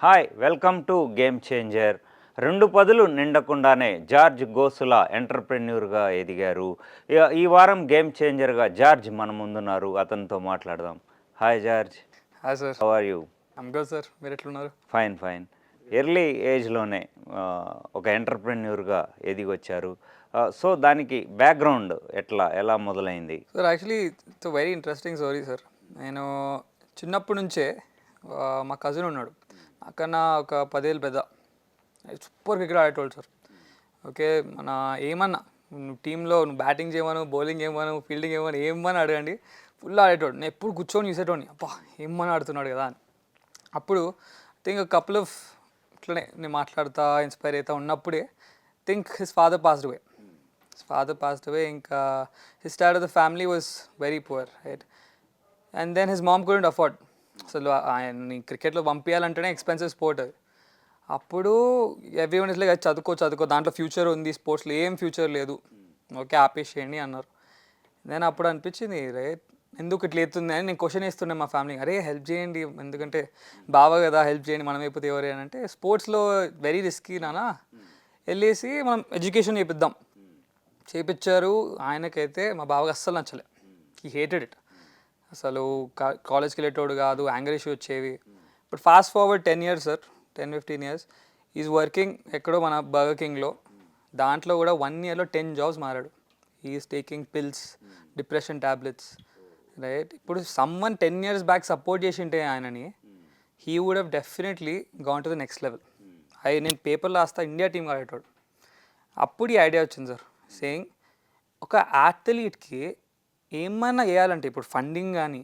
Hi welcome to game changer. 2 పదులు నిండకుండానే George గోసులా ఎంటర్‌ప్రెన్యూర్‌గా ఎదిగారు. ఈ వారం గేమ్ చేంజర్‌గా జార్జ్ మన ముందున్నారు. అతనితో మాట్లాడదాం. Hi George. Hi sir. How are you? I'm good sir. మీరు ఎట్లున్నారు? Fine fine. ఎర్లీ ఏజ్‌లోనే ఒక ఎంటర్‌ప్రెన్యూర్‌గా ఎదిగొచ్చారు. సో దానికి బ్యాక్‌గ్రౌండ్ ఎలా మొదలైంది? Sir actually it's very interesting story sir. నేను చిన్నప్పటి నుంచే మా కజిన్ ఉన్నాడు. నాకన్నా ఒక 10 ఏళ్ళు పెద్ద. సూపర్ క్రికెట్ ఆడేటోడు సార్. ఓకే, మన ఏమన్నా నువ్వు టీంలో నువ్వు బ్యాటింగ్ చేయమను, బౌలింగ్ చేయమను, ఫీల్డింగ్ చేయమని ఏమని అడగండి, ఫుల్ ఆడేటోడు. నేను ఎప్పుడు కూర్చొని చూసేటోడిని, అబ్బా ఏమని ఆడుతున్నాడు కదా అని. అప్పుడు థింక్ కపుల్ ఆఫ్ ఇట్లనే నేను మాట్లాడుతా ఇన్స్పైర్ అవుతా ఉన్నప్పుడే think his father passed away. ఇంకా his dad of the family was very poor, right. And then his mom couldn't afford. అసలు ఆయన్ని క్రికెట్లో పంపించాలంటేనే ఎక్స్పెన్సివ్ స్పోర్ట్ అది. అప్పుడు ఎవ్రీవన్ ఇస్ లైక్ చదువుకో దాంట్లో ఫ్యూచర్ ఉంది, స్పోర్ట్స్లో ఏం ఫ్యూచర్ లేదు, ఓకే ఆపేసేయండి అన్నారు. నేను అప్పుడు అనిపించింది, రైట్ ఎందుకు ఇట్లా ఎత్తుంది అని నేను క్వశ్చన్ వేస్తుండే మా ఫ్యామిలీకి, అరే హెల్ప్ చేయండి, ఎందుకంటే బావ కదా హెల్ప్ చేయండి, మనం అయిపోతే ఎవరే అని. అంటే స్పోర్ట్స్లో వెరీ రిస్కీ నాన్న, వెళ్ళేసి మనం ఎడ్యుకేషన్ చేయించారు. ఆయనకైతే మా బావకి అస్సలు నచ్చలే, హీ హేటెడ్ ఇట్. అసలు కాలేజ్కి వెళ్ళేటోడు కాదు, యాంగర్ ఇష్యూ వచ్చేవి. But fast forward 10 years sir, 10-15 years is working ఎక్కడో మన బర్గర్ కింగ్లో. దాంట్లో కూడా 1 yearలో 10 jobs మారాడు. Is taking pills, depression tablets, right. ఇప్పుడు సమ్వన్ 10 years బ్యాక్ సపోర్ట్ చేసి ఉంటే ఆయనని, he would have definitely gone to the next level. నేను పేపర్లో రాస్తా ఇండియా టీమ్ ఆడేటోడు. అప్పుడు ఈ ఐడియా వచ్చింది సార్, సేయింగ్ ఒక అథ్లీట్కి ఏమన్నా వేయాలంటే ఇప్పుడు ఫండింగ్ కానీ,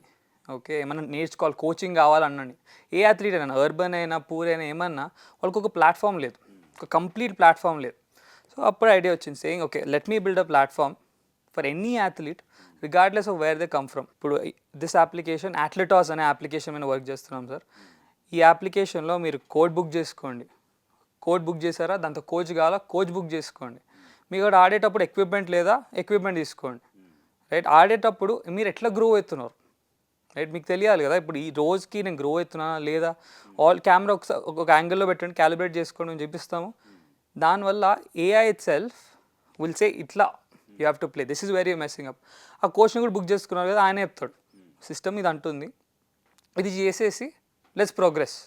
ఓకే ఏమన్నా నేర్చుకోవాలి, కోచింగ్ కావాలన్నాని, ఏ అథ్లీట్ అయినా అర్బన్ అయినా పూర్ అయినా ఏమన్నా వాళ్ళకి ఒక ప్లాట్ఫామ్ లేదు, ఒక కంప్లీట్ ప్లాట్ఫామ్ లేదు. సో అప్పుడు ఐడియా వచ్చింది, saying okay let me build a platform for any athlete regardless of where they come from. ఇప్పుడు దిస్ అప్లికేషన్ అథ్లెటాస్ అనే అప్లికేషన్ మీద వర్క్ చేస్తున్నాం సార్. ఈ అప్లికేషన్లో మీరు కోడ్ బుక్ చేసుకోండి, కోచ్ బుక్ చేశారా, దాంతో కోచ్ కావాలా, కోచ్ బుక్ చేసుకోండి. మీకు అక్కడ ఆడేటప్పుడు ఎక్విప్మెంట్ లేదా, ఎక్విప్మెంట్ తీసుకోండి, రైట్. ఆడేటప్పుడు మీరు ఎట్లా గ్రో అవుతున్నారు, రైట్, మీకు తెలియాలి కదా. ఇప్పుడు ఈ రోజుకి నేను గ్రో అవుతున్నానా లేదా, కెమెరా ఒక యాంగిల్లో పెట్టండి, క్యాలిబ్రేట్ చేసుకోండి, మేము చూపిస్తాము. దానివల్ల AI itself will say ఇట్లా you have to play, this is very messing up. ఆ కోచ్ని కూడా బుక్ చేసుకున్నారు కదా, ఆయన చెప్తాడు సిస్టమ్ ఇది అంటుంది, ఇది చేసేసి లెట్స్ ప్రోగ్రెస్.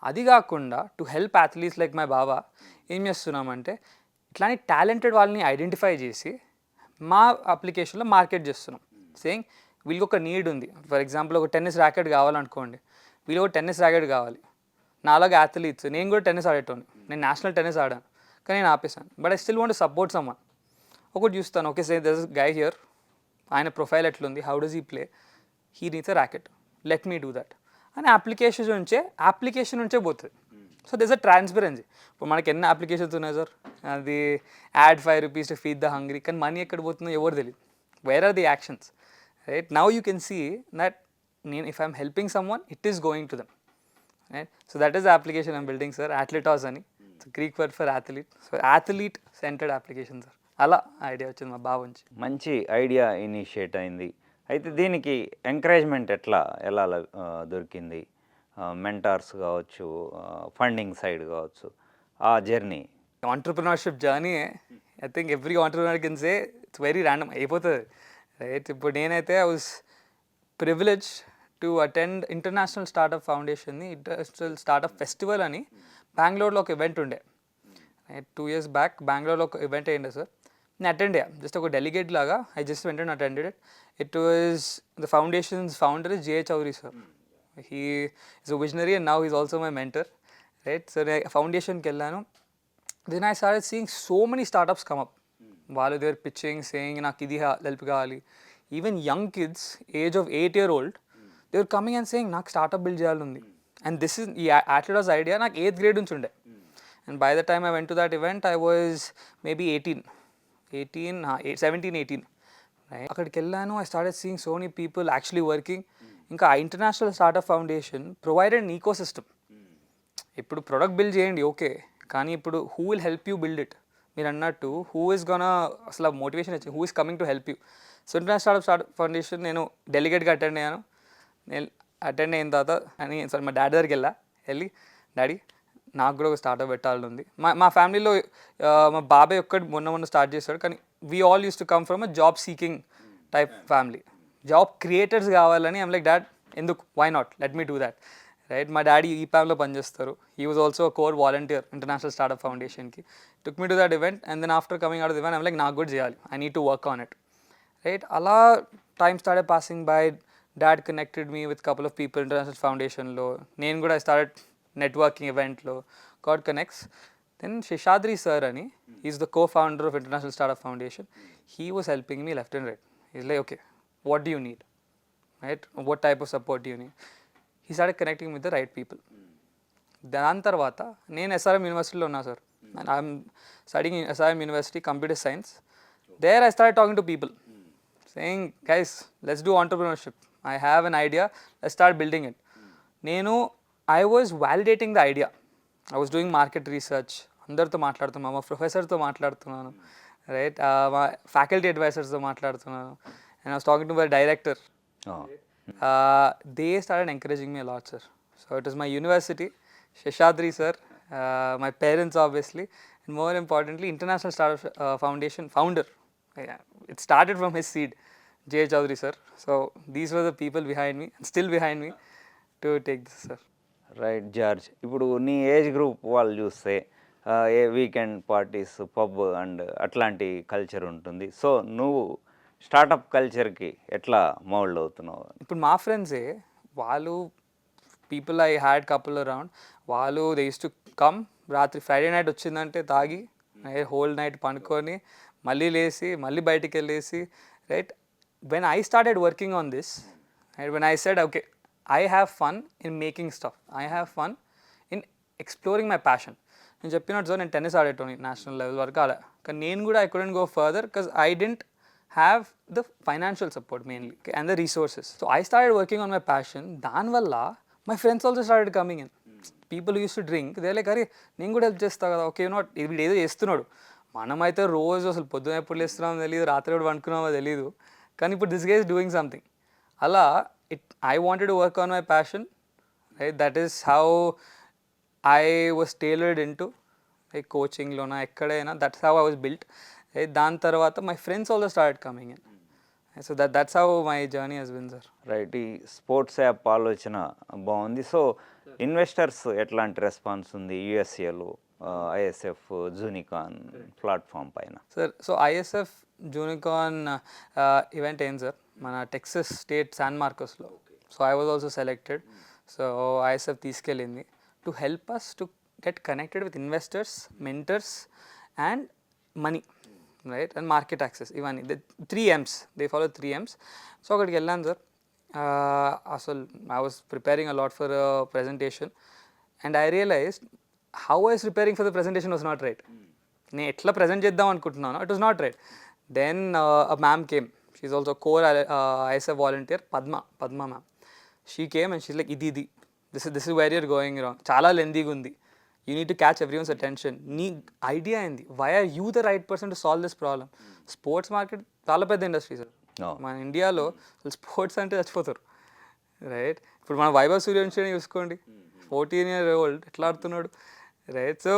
అది కాకుండా to help athletes like my బాబా ఏం చేస్తున్నామంటే, ఇట్లాంటి టాలెంటెడ్ వాళ్ళని ఐడెంటిఫై చేసి మా అప్లికేషన్లో మార్కెట్ చేస్తున్నాం. సేయింగ్ వీళ్ళకి ఒక నీడ్ ఉంది. ఫర్ ఎగ్జాంపుల్ ఒక టెన్నిస్ ర్యాకెట్ కావాలనుకోండి, వీళ్ళు ఒక టెన్నిస్ ర్యాకెట్ కావాలి. నాలాగా అథ్లీట్స్, నేను కూడా టెన్నిస్ ఆడేటోని, నేను నేషనల్ టెన్నిస్ ఆడాను కానీ నేను ఆపేసాను. But I still want support someone. ఒకటి చూస్తాను, okay say there is guy here, ఆయన ప్రొఫైల్ ఎట్లుంది, how does he play, he needs a racket, let me do that అని అప్లికేషన్ నుంచే పోతుంది. So this a transparency. ఇప్పుడు మనకి ఎన్ని అప్లికేషన్స్ ఉన్నాయి సార్, అది add 5 rupees to feed the hungry, కానీ మనీ ఎక్కడ పోతుందో ఎవరు తెలియదు. Where are the actions, right. Now you can see that నేను if I'm helping someone it is going to them, right. So that is the application I'm building sir, Athletas అని. Greek word for athlete. So athlete centred application sir. అలా idea వచ్చింది మా బావ నుంచి. మంచి idea initiate అయింది. అయితే దీనికి ఎంకరేజ్మెంట్ ఎలా దొరికింది? మెంటార్స్ కావచ్చు, ఫండింగ్ సైడ్ కావచ్చు, ఆ journey. Entrepreneurship journey I think every entrepreneur can say it's very random అయిపోతుంది, రైట్. ఇప్పుడు నేనైతే I was privilege to attend international startup ఫౌండేషన్ని ఇంటర్నేషనల్ స్టార్టప్ ఫెస్టివల్ అని బెంగళూరులో ఒక ఈవెంట్ ఉండే, రైట్. 2 years బ్యాక్ బెంగళూరులో ఒక ఈవెంట్ అయ్యిండే సార్. నేను అటెండ్ అయ్యా, జస్ట్ ఒక డెలిగేట్ లాగా. I just went attended it. It was the foundation's founder 𝗔𝗹𝘀𝗶𝗀𝗵 sir. He is a visionary and now is also my mentor, right. So నేను ఫౌండేషన్కి వెళ్ళాను. Then I started seeing so many startups come up. వాళ్ళు they're pitching saying నాకు ఇది help కావాలి. Even young kids age of 8 year old they are coming and saying నాకు startup build చేయాలని. And this is ఈ అథ్లెటాస్ ఐడియా నాకు 8th grade నుంచి ఉండే. And by the time I went to that event I was maybe 17-18. అక్కడికి వెళ్ళాను. I started seeing so many people actually working. ఇంకా ఆ ఇంటర్నేషనల్ స్టార్టప్ ఫౌండేషన్ ప్రొవైడెడ్ అన్ eco system. ఇప్పుడు product build చేయండి okay, కానీ ఇప్పుడు who will help you build it, మీరు అన్నట్టు హూ ఇస్ గోనా అసలు మోటివేషన్ వచ్చింది, who is coming to help you. So international startup foundation నేను డెలిగేట్గా అటెండ్ అయ్యాను. నేను అటెండ్ అయిన తర్వాత అని సార్ మా డాడీ దగ్గరికి వెళ్ళి డాడీ నాకు కూడా ఒక స్టార్ట్అప్ పెట్టాలని ఉంది. మా ఫ్యామిలీలో మా బాబాయ్ ఒక్కటి మొన్న స్టార్ట్ చేశాడు, కానీ we all use to come from a job seeking type family. Job creators కావాలని ఐమ్ లైక్ డాడ్ ఎందుకు, why not, let me do that, right. మా డాడీ ఈ ప్యామ్లో పనిచేస్తారు. He was also core volunteer international startup ఫౌండేషన్కి. Took me to that event and then after coming out of the event I'm like నాకు కూడా చేయాలి, I need to work on it, right. అలా time started passing by. Dad connected me with couple of people international ఫౌండేషన్లో. నేను కూడా I started networking ఈవెంట్లో, got connects. Then Seshadri sir అని, is the co-founder of International Startup Foundation. He was helping me left and right. He's like, okay, what do you need, right? What type of support do you need? He started connecting with the right people. దాని తర్వాత నేను SRM యూనివర్సిటీలో ఉన్నా sir, and I'm studying in SRM university computer science. There I start talking to people saying, guys let's do entrepreneurship, I have an idea, let's start building it. నేను I was validating the idea. I was doing market research, అందరితో మాట్లాడుతున్నాను, మా ప్రొఫెసర్తో మాట్లాడుతున్నాను, right, మా faculty అడ్వైజర్స్తో మాట్లాడుతున్నాను, and I was talking to my director. They started encouraging me a lot, sir. So it was my university, Sheshadri sir, my parents obviously, and more importantly, International Startup Foundation founder. It started from his seed, 𝗘𝗹𝘀𝗵𝗽 sir. So these were the people behind me and still behind me to take this, sir. Right George, ఇప్పుడు నీ age group వాళ్ళు చూస్తే ఏ weekend parties, pub and అట్లాంటి culture ఉంటుంది. So నువ్వు startup కల్చర్కి ఎట్లా mould అవుతున్నావు? ఇప్పుడు మా ఫ్రెండ్సే వాళ్ళు, people I had couple around, వాళ్ళు దే యూస్ టు కమ్, రాత్రి ఫ్రైడే నైట్ వచ్చిందంటే తాగి హోల్ నైట్ పండుకొని మళ్ళీ లేచి మళ్ళీ బయటికి వెళ్ళేసి, right. When I started working on this, right, when I said okay, I have fun in making stuff. I have fun in exploring my passion. నేను చెప్పినట్టు సార్, నేను టెన్నిస్ ఆడేటోని నేషనల్ లెవెల్ వరకు ఆడా, కానీ నేను కూడా I couldn't go further because I didn't have the financial support mainly and the resources. So I started working on my passion. దానివల్ల my friends also started coming in. People use to drink, they like, అరే నేను కూడా help చేస్తా కదా, okay not, వీడు ఏదో చేస్తున్నాడు. మనమైతే రోజు అసలు పొద్దున ఎప్పుడు లేస్తున్నామో తెలియదు, రాత్రి కూడా వండుకున్నామో తెలియదు, కానీ ఇప్పుడు this gay is doing something. అలా I wanted to work on my passion, right? That is how I was tailored into like coaching lona ekkadaina. That's how I was built, right? Dan tarvata my friends also started coming in, so that's how my journey has been, sir. Right, ఈ sports app ఆలోచన బాగుంది. So investors ఎట్లాంటి response ఉంది యూఎస్ఏలో ISF Junicon platform పైన? Sir, so ISF Junicon event ఏం sir, మన Texas state San మార్కోస్లో. So I was also selected. So ISF తీసుకెళ్ళింది to help us to get connected with investors, mentors and money, right, and market access. ఇవన్నీ 3 M's, they follow 3 M's. So అక్కడికి వెళ్ళాను సార్. అసలు I was preparing a lot for presentation and I realized how I was preparing for the presentation was not right. నేను ఎట్లా present చేద్దాం అనుకుంటున్నాను, it was not right. Then a ma'am came, she is also core ISF volunteer, Padma ma'am. She came and she's like, this is where you're going wrong. Chala lengthy gundi. You need to catch everyone's attention. Nee idea indi. Why are you the right person to solve this problem? Sports market chala pedda industry, sir. మన ఇండియాలో sports అంటే చచ్చిపోతారు, right. ఇప్పుడు మన వైభవ్ సూర్యవంశీ చూసుకోండి, 14-year-old ఎట్లా ఆడుతున్నాడు, right. So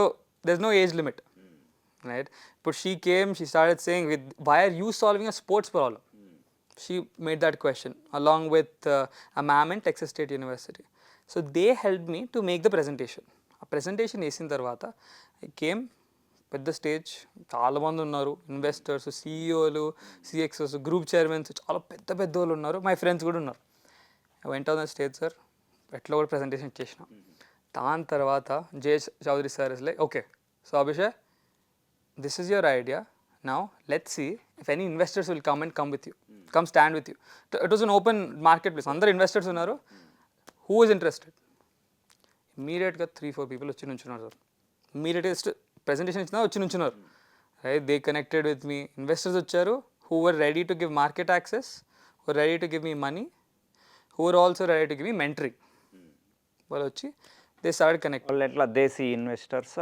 there is no age limit, right. ఇప్పుడు she came, she started saying with why are you solving a sports problem. She made that question along with a ma'am in Texas State University. So they helped me to make the presentation. A presentation చేసిన తర్వాత I came, పెద్ద stage, చాలామంది ఉన్నారు, investors, సిఇఓలు, సిఎక్స్ఓస్, group chairmans, చాలా పెద్ద పెద్ద వాళ్ళు ఉన్నారు, మై ఫ్రెండ్స్ కూడా ఉన్నారు. I went on the stage, sir, ఎట్లా కూడా presentation చేసిన. దాని తర్వాత 𝗘𝗹𝘀𝗵𝗽 sir is like, okay, so Abhishek, this is your idea. Now let's see if any investors will come with you, come stand with you. It was an open marketplace. Andar investors unnaru. Who is interested? Immediate ga 3-4 people వచ్చి నుంచున్నారు sir. Immediate just presentation ఇచ్చినా వచ్చి నుంచున్నారు, right? They connected with me. Investors వచ్చారు who were ready to give market access, who were ready to give me money, who were also ready to give me mentoring. వాళ్ళు వచ్చి they started connecting. వాళ్ళు ఎట్లా desi investors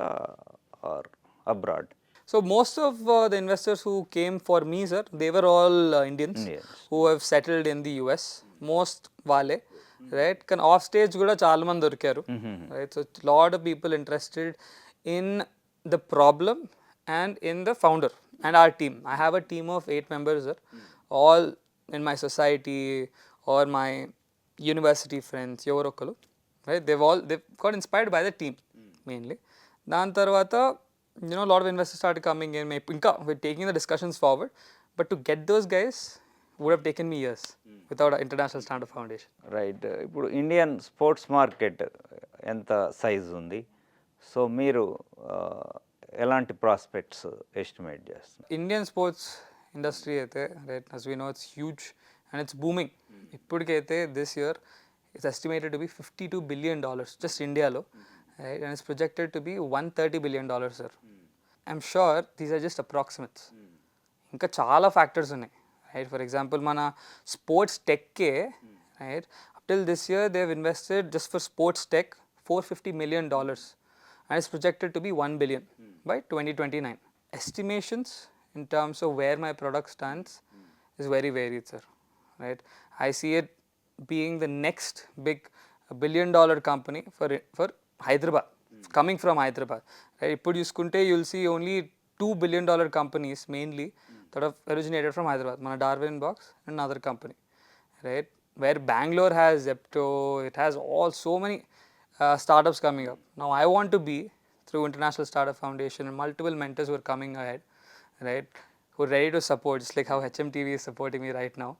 or abroad? So most of the investors who came for me, sir, they were all Indians who have settled in the US. Most wale, right. కానీ of stage కూడా చాలా మంది దొరికారు, right. So lot of people interested in the problem and in the founder and our team. I have a team of 8 members, sir, all in my society or my university friends, ఎవరో ఒకరు, right. They've got inspired by the team mainly. దాని తర్వాత lot of investors started coming in. ఇంకా we're taking the discussions forward, but to get those guys would have taken me years without an international startup foundation. Right. ఇప్పుడు Indian sports market ఎంత size ఉంది? So మీరు ఎలాంటి prospects estimate చేస్తున్నారు? Indian sports industry అయితే, right, as we know, it's huge and it's booming. ఇప్పటికైతే this year it's estimated to be $52 billion just ఇండియాలో, right, and it's projected to be $130 billion, sir. I'm sure these are just approximates. ఇంకా చాలా factors ఉన్నాయి, right. For example మన sports టెక్కే, right, up till this year they have invested just for sports tech $450 million and it's projected to be $1 billion by 2029. Estimations in terms of where my product stands is very varied, sir, right. I see it being the next big $1 billion company for Hyderabad, coming from Hyderabad, right. ఇప్పుడు చూసుకుంటే you'll see only $2 billion companies mainly that have originated from Hyderabad. Mana Darwin Box and another company, right. Where Bangalore has Zepto, it has all so many startups coming up. Now I want to be, through International Startup Foundation and multiple mentors who are coming ahead, right, who are ready to support, just like how hmtv is supporting me right now,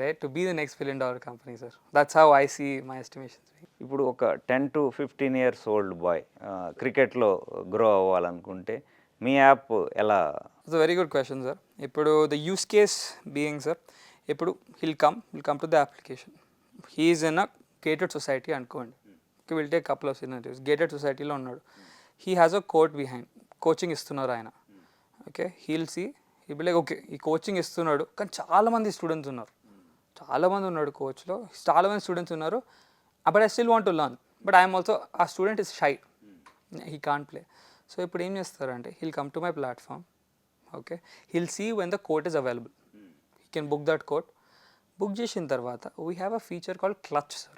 right, to be the next $1 billion company, sir. That's how I see my estimations. ఇప్పుడు ఒక 10 to 15 years old bye క్రికెట్లో grow అవ్వాలనుకుంటే మీ app ఎలా? It's a very good question, sir. ఇప్పుడు the use case being, sir, ఇప్పుడు he'll come to the application. He is in a gated society అనుకోండి. Okay, we'll take a couple of scenarios. Gated societyలో ఉన్నాడు. He has a coach behind. Coaching ఇస్తున్నారు ఆయన. Okay, he'll be like, okay, ఈ coaching ఇస్తున్నాడు కానీ చాలామంది students ఉన్నారు, చాలామంది ఉన్నాడు కోచ్లో, చాలామంది స్టూడెంట్స్ ఉన్నారు, but I still want to learn, but I'm also, ఆ student is shy, he can't play. So ఇప్పుడు ఏం చేస్తారంటే he'll come to my platform, okay, he'll see when the court is available, he can book that court. Book చేసిన తర్వాత we have a feature called clutch, sir.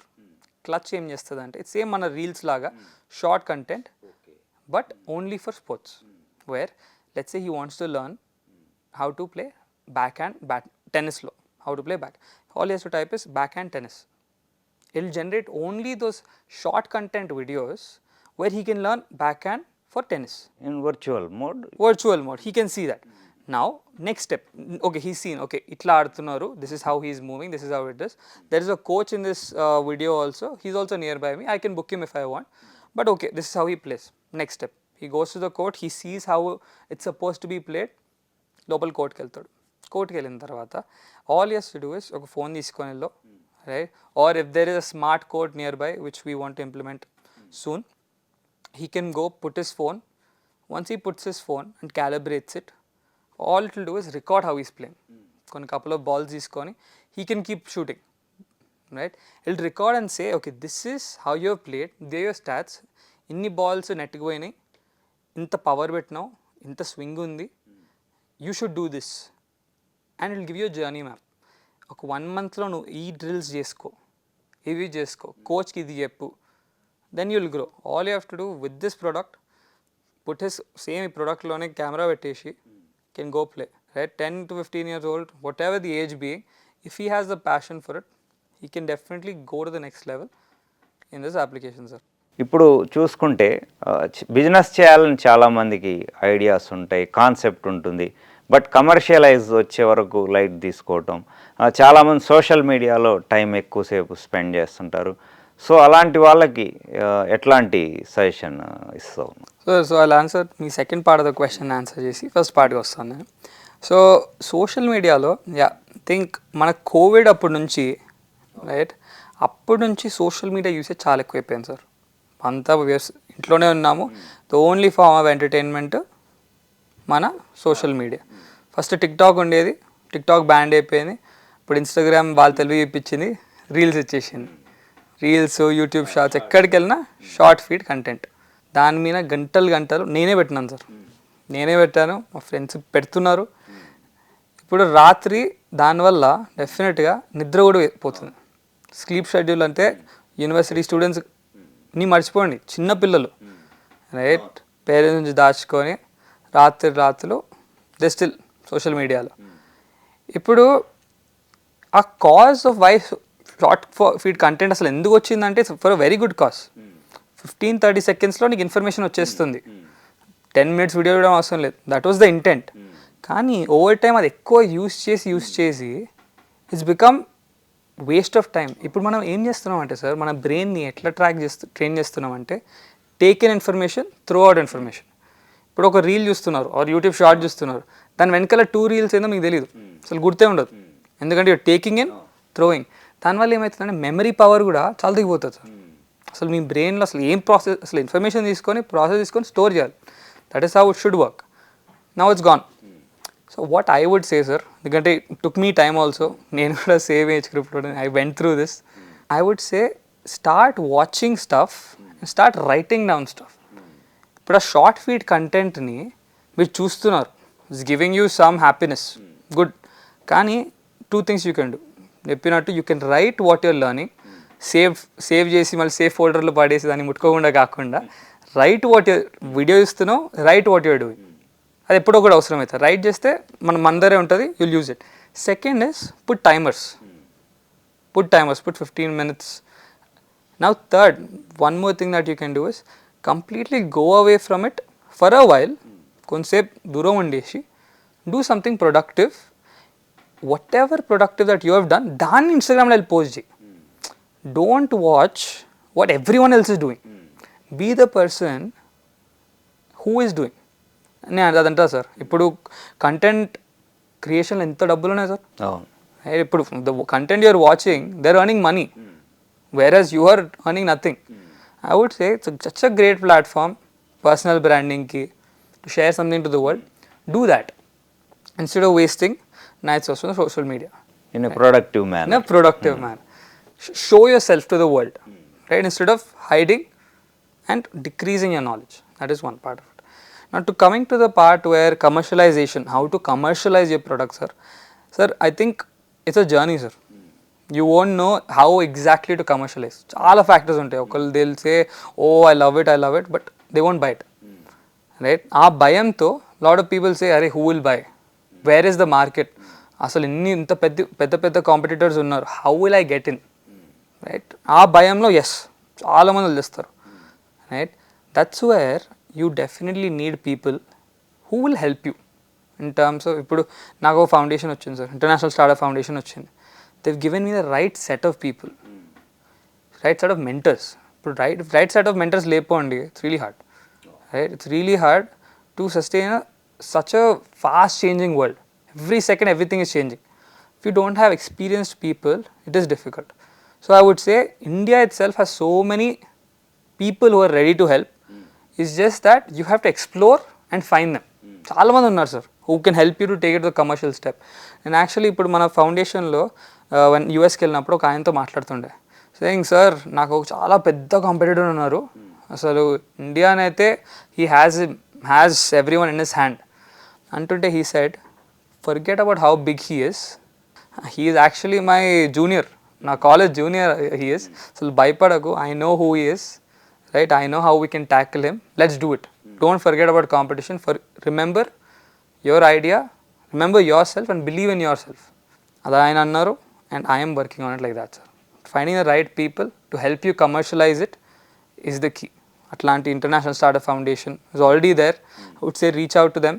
క్లచ్ ఏం చేస్తుంది అంటే it's same మన రీల్స్ లాగా short content, but only for sports, where let's say he wants to learn how to play backhand tennis లో, how to play back. All he has to type is backhand tennis. It will generate only those short content videos where he can learn backhand for tennis. In virtual mode? Virtual mode. He can see that. Now, next step. Okay, he's seen, okay, itla adutunnaru, this is how he is moving, this is how it is. There is a coach in this video also. He's also nearby me. I can book him if I want. But okay, this is how he plays. Next step. He goes to the court. He sees how it's supposed to be played. లోపల కోర్ట్కి వెళ్తాడు. కోర్ట్కి వెళ్ళిన తర్వాత all us to do is ఒక phone తీసుకొని వెళ్ళు, right, or if there is a smart court near by which we want to implement soon, he can go put his phone. Once he puts his phone and calibrates it, all it will do is record how is playing. కొన్ని couple of balls తీసుకొని he can keep shooting, right. It record and say, okay, this is how you have played, they your stats, ఇన్ని balls నెట్కి పోయినాయి, ఇంత power పెట్టినావు, ఇంత swing ఉంది, you should do this, and it will give you a journey map. ఒక 1 monthలో నువ్వు ఈ drills చేసుకో, ఇవి చేసుకో, కోచ్కి ఇది చెప్పు, then you will grow. All you have to do with this product, put his same ఈ ప్రోడక్ట్లోనే కెమెరా పెట్టేసి can go play, right. 10 to 15 years old, whatever the age being, if he has the passion for it, he can definitely go to the next level in this application, sir. ఇప్పుడు చూసుకుంటే business చేయాలని చాలామందికి ideas ఉంటాయి, concept ఉంటుంది, but commercialise వచ్చే వరకు light తీసుకోవటం, చాలామంది సోషల్ మీడియాలో టైం ఎక్కువసేపు స్పెండ్ చేస్తుంటారు. సో అలాంటి వాళ్ళకి ఎట్లాంటి సజెషన్ ఇస్తావు? So I'll answer me second part of the question answer చేసి ఫస్ట్ పార్ట్కి వస్తాను నేను. సో సోషల్ మీడియాలో థింక్ మన కోవిడ్ అప్పటి నుంచి, రైట్, అప్పటి నుంచి సోషల్ మీడియా యూసేజ్ చాలా ఎక్కువైపోయింది, సార్. అంతా ఇంట్లోనే ఉన్నాము. The only form of entertainment మన సోషల్ మీడియా. ఫస్ట్ టిక్టాక్ ఉండేది, టిక్టాక్ బ్యాండ్ అయిపోయింది. ఇప్పుడు ఇన్స్టాగ్రామ్ వాళ్ళు తెలివి ఇప్పించింది, రీల్స్ ఇచ్చేసింది. రీల్స్, యూట్యూబ్ షార్ట్స్, ఎక్కడికి వెళ్ళినా షార్ట్ ఫీడ్ కంటెంట్. దాని మీద గంటలు నేనే పెట్టినాను, సార్. నేనే పెట్టాను, మా ఫ్రెండ్స్ పెడుతున్నారు. ఇప్పుడు రాత్రి దానివల్ల డెఫినెట్గా నిద్ర కూడా పోతుంది. స్లీప్ షెడ్యూల్ అంటే యూనివర్సిటీ స్టూడెంట్స్ని మర్చిపోండి, చిన్నపిల్లలు రైట్, పేరెంట్స్ నుంచి దాచుకొని రాత్రులు దే స్టిల్ సోషల్ మీడియాలో. ఇప్పుడు ఆ cause of why short feed content అసలు ఎందుకు వచ్చిందంటే for a very good cause. 15-30 సెకండ్స్లో నీకు ఇన్ఫర్మేషన్ వచ్చేస్తుంది, 10 minutes వీడియో కూడా అవసరం లేదు. That was the intent. కానీ ఓవర్ టైం అది ఎక్కువ యూస్ చేసి it's become waste of time. ఇప్పుడు మనం ఏం చేస్తున్నాం అంటే సార్, మన బ్రెయిన్ని ఎట్లా ట్రైన్ చేస్తున్నాం అంటే take in information, throw out information. ఇప్పుడు ఒక రీల్ చూస్తున్నారు ఆర్ యూట్యూబ్ షార్ట్ చూస్తున్నారు, దాని వెనకాల 2 reels ఏందో మీకు తెలియదు, అసలు గుర్తే ఉండదు. ఎందుకంటే యూర్ టేకింగ్ ఇన్, థ్రోయింగ్. దానివల్ల ఏమవుతుందంటే మెమరీ పవర్ కూడా చాలా దిగిపోతుంది సార్. అసలు మీ బ్రెయిన్లో అసలు ఏం ప్రాసెస్, అసలు ఇన్ఫర్మేషన్ తీసుకొని స్టోర్ చేయాలి. That is how it should work. Now it's gone. So what I would say sir, ఎందుకంటే టుక్ మీ టైమ్ ఆల్సో, నేను కూడా సేమ్ ఏజ్ గ్రూప్లో I went through this. I would say start watching stuff, start writing down stuff. ఇప్పుడు ఆ short feed కంటెంట్ని మీరు చూస్తున్నారు, it's giving you some happiness, good. కానీ 2 things యూ కెన్ డూ. చెప్పినట్టు you can write what your learning, save చేసి మళ్ళీ safe ఫోల్డర్లో పడేసి దాన్ని ముట్టుకోకుండా కాకుండా రైట్ వాట్ యూర్ వీడియో ఇస్తున్నావు, రైట్ వాట్ యూర్ డూయింగ్. అది ఎప్పుడో కూడా అవసరం అవుతుంది. రైట్ చేస్తే మన మందరే ఉంటుంది, you'll use it. Second is put timers, put 15 minutes. Now third, one more thing that you can do is completely go away from it for a while. కొంతసేపు దూరం ఉండేసి do something productive. whatever productive that you have done, దాన్ని ఇన్స్టాగ్రామ్లో వెళ్ళి post చేయి. Don't watch what everyone else is doing, be the person who is doing. నేను అదంటా sir. ఇప్పుడు కంటెంట్ క్రియేషన్లో ఎంత డబ్బులు ఉన్నాయి సార్. ఇప్పుడు the content you're watching, they are earning money, whereas you are earning nothing. I would say it's such a great platform, personal branding ki, to share something to the world. Do that instead of wasting nights on social media in a productive manner. In a productive manner. Show yourself to the world, right? Instead of hiding and decreasing your knowledge. That is one part of it. Now to coming to the part where commercialization, how to commercialize your product, sir. Sir, I think it's a journey, sir. You won't know how exactly to commercialize. చాలా factors ఉంటాయి. ఒకళ్ళు తెలిసే oh I love it but they won't buy it, right? ఆ భయంతో lot of people say అరే who will buy, where is the market, అసలు ఇంత పెద్ద కాంపిటీటర్స్ ఉన్నారు, how will I get in, right? ఆ భయంలో చాలామంది వదిలేస్తారు, right? That's where you definitely need people who will help you in terms of. ఇప్పుడు నాకు ఒక ఫౌండేషన్ వచ్చింది సార్, ఇంటర్నేషనల్ స్టార్ట్అప్ ఫౌండేషన్ వచ్చింది. They've given me the right set of people, right set of mentors. But right set of mentors lepondi, it's really hard, right? It's really hard to sustain such a fast changing world. Every second everything is changing. If you don't have experienced people, it is difficult. So I would say India itself has so many people who are ready to help. It's just that you have to explore and find them. చాలా మంది ఉన్నారు sir who can help you to take it the commercial step. నేను actually ఇప్పుడు మన ఫౌండేషన్లో one యూఎస్కి వెళ్ళినప్పుడు ఒక ఆయనతో మాట్లాడుతుండే, saying sir నాకు చాలా పెద్ద కాంపిటీటర్ ఉన్నారు, అసలు ఇండియానైతే he has everyone in his hand అంటుంటే, he said forget about how big he is actually my junior, నా కాలేజ్ జూనియర్ హీ ఈస్. అసలు భయపడకు, I know who he is, right? I know how we can tackle him, let's do it. Don't forget about competition. Remember your idea, remember yourself and believe in yourself. Ada ayana annaru and I am working on it like that, sir. Finding the right people to help you commercialize it is the key. Atlanti International Startup Foundation is already there. I would say reach out to them,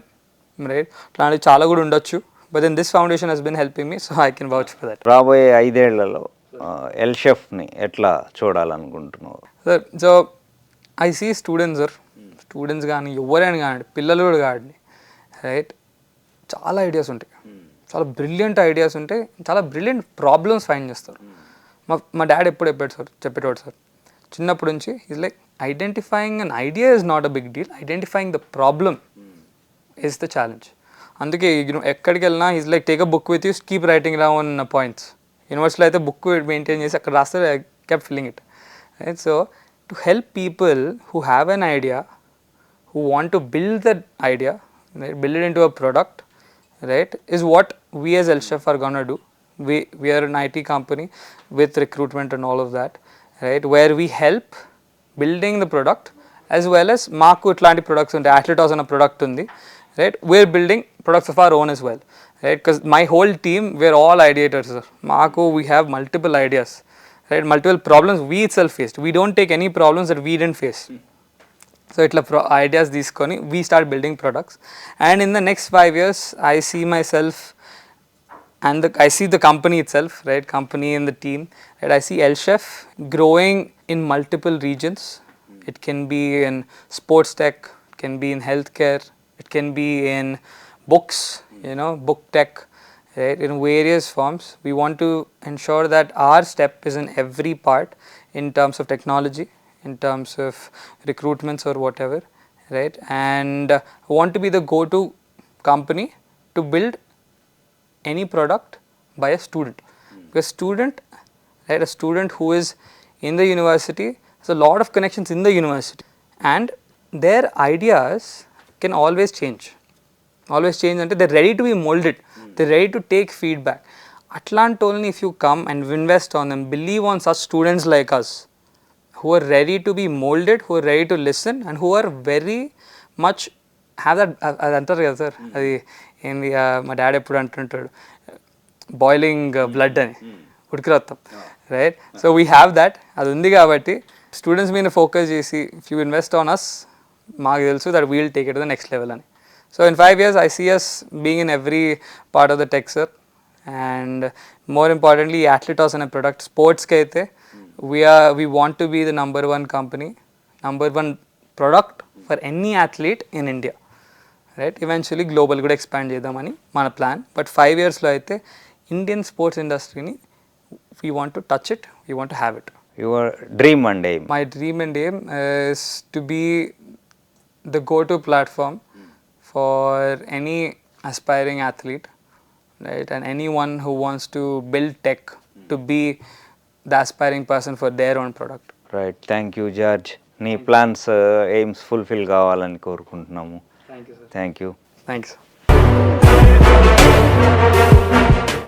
right? Atlanti chaala good undachu, but then this foundation has been helping me, so I can vouch for that. రాబోయే 5 ఏళ్లలో ఎల్షెఫ్ని ఎట్లా చూడాలనుకుంటున్నావు? Sir, so I see students, sir. Students కానీ ఎవరైనా కానివ్వండి, పిల్లలు కూడా కానివ్వండి, right? చాలా ఐడియాస్ ఉంటాయి, చాలా బ్రిలియంట్ ఐడియాస్ ఉంటాయి, చాలా బ్రిలియంట్ ప్రాబ్లమ్స్ ఫైండ్ చేస్తారు. మా డాడీ ఎప్పుడు చెప్పేటోడు సార్, చిన్నప్పటి నుంచి is like identifying an idea is not a big deal, identifying the problem is the challenge. అందుకే ఎక్కడికి వెళ్ళినా is like take a book with you, keep writing down points. యూనివర్సిటీలో అయితే బుక్ మెయింటైన్ చేసి అక్కడ రాస్తే I kept filling it, right? So to help people who have an idea, who want to build that idea, right, build it into a product, right, is what we as Elsheph are gonna do. we are an IT company with recruitment and all of that, right, where we help building the product as well as maaku itlanti products unte athletos ana product undi, right, we're building products of our own as well, right, because my whole team, we're all ideators, sir. Maaku we have multiple ideas, right, multiple problems we itself faced. We don't take any problems that we didn't face. So itla ideas తీసుకొని we start building products, and in the next 5 years I see myself and I see the company itself, right, company and the team, right, I see Elsheph growing in multiple regions. It can be in sports tech, it can be in healthcare, it can be in books, you know, book tech, right, in various forms. We want to ensure that our step is in every part in terms of technology, in terms of recruitments or whatever, right, and want to be the go-to company to build any product by a student. Because student, right, a student who is in the university has a lot of connections in the university, and their ideas can always change అంటే they're ready to be molded, they're ready to take feedback. Atlantollni, if you come and invest on them, believe on such students like us who are ready to be molded, who are ready to listen, and who are very much have that, అది అంటారు కదా sir, అది ఏంది, మా daddy ఎప్పుడు అంటుంటాడు, boiling blood అని, ఉడికి రక్తం, right. So we have that, అది ఉంది కాబట్టి స్టూడెంట్స్ మీద ఫోకస్ చేసి if you invest on us, మాకు తెలుసు that we'll take it to the next level అని. So in 5 years I see us being in every part of the tech, sir, and more importantly athletos అనే product స్పోర్ట్స్కి అయితే we want to be the number one company, number one product for any athlete in India, right, eventually global కూడా expand చేద్దామని మన plan. But 5 yearsలో అయితే Indian sports ఇండస్ట్రీని we want to touch it, we want to have it. Your dream and aim? My dream and aim is to be the go-to platform for any aspiring athlete, right, and anyone who wants to build tech to be the aspiring person for their own product. Right. Thank you, George. నీ plans AIIMS fulfil కావాలని కోరుకుంటున్నాము. Thank you, sir. Thank you. Thanks.